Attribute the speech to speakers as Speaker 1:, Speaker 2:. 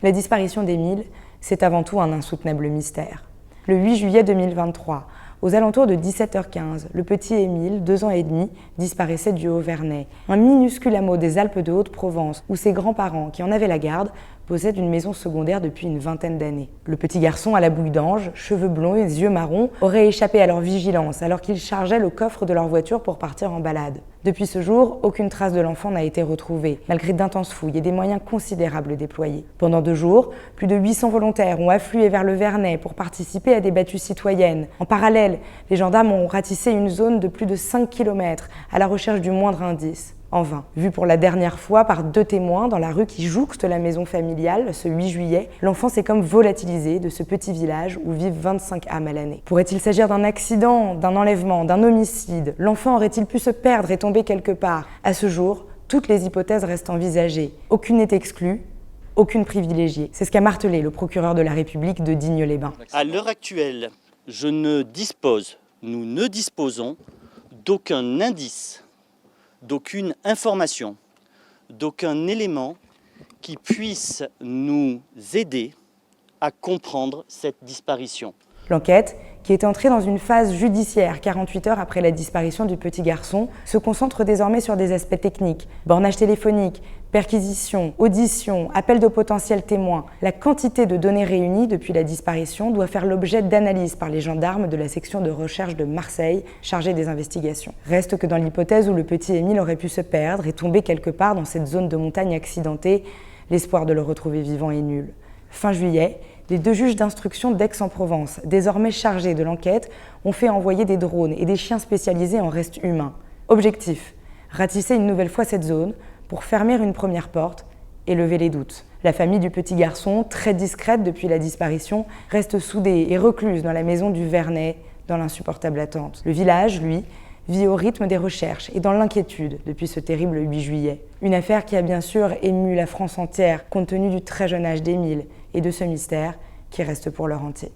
Speaker 1: La disparition d'Émile, c'est avant tout un insoutenable mystère. Le 8 juillet 2023, aux alentours de 17h15, le petit Émile, 2 ans et demi, disparaissait du Haut-Vernay, un minuscule hameau des Alpes de Haute-Provence où ses grands-parents, qui en avaient la garde, possèdent une maison secondaire depuis une vingtaine d'années. Le petit garçon à la bouille d'ange, cheveux blonds et yeux marrons, aurait échappé à leur vigilance alors qu'ils chargeaient le coffre de leur voiture pour partir en balade. Depuis ce jour, aucune trace de l'enfant n'a été retrouvée, malgré d'intenses fouilles et des moyens considérables déployés. Pendant 2 jours, plus de 800 volontaires ont afflué vers le Vernay pour participer à des battues citoyennes. En parallèle, les gendarmes ont ratissé une zone de plus de 5 km à la recherche du moindre indice. En vain. Vu pour la dernière fois par 2 témoins dans la rue qui jouxte la maison familiale ce 8 juillet, l'enfant s'est comme volatilisé de ce petit village où vivent 25 âmes à l'année. Pourrait-il s'agir d'un accident, d'un enlèvement, d'un homicide? L'enfant aurait-il pu se perdre et tomber quelque part? À ce jour, toutes les hypothèses restent envisagées. Aucune n'est exclue, aucune privilégiée. C'est ce qu'a martelé le procureur de la République de Digne-les-Bains.
Speaker 2: À l'heure actuelle, nous ne disposons d'aucun indice, d'aucune information, d'aucun élément qui puisse nous aider à comprendre cette disparition.
Speaker 1: L'enquête, qui est entrée dans une phase judiciaire 48 heures après la disparition du petit garçon, se concentre désormais sur des aspects techniques, bornage téléphonique, perquisition, audition, appel de potentiels témoins. La quantité de données réunies depuis la disparition doit faire l'objet d'analyses par les gendarmes de la section de recherche de Marseille, chargée des investigations. Reste que dans l'hypothèse où le petit Émile aurait pu se perdre et tomber quelque part dans cette zone de montagne accidentée, l'espoir de le retrouver vivant est nul. Fin juillet, les 2 juges d'instruction d'Aix-en-Provence, désormais chargés de l'enquête, ont fait envoyer des drones et des chiens spécialisés en restes humains. Objectif, ratisser une nouvelle fois cette zone pour fermer une première porte et lever les doutes. La famille du petit garçon, très discrète depuis la disparition, reste soudée et recluse dans la maison du Vernay, dans l'insupportable attente. Le village, lui, vit au rythme des recherches et dans l'inquiétude depuis ce terrible 8 juillet. Une affaire qui a bien sûr ému la France entière, compte tenu du très jeune âge d'Émile et de ce mystère qui reste pour leur entier.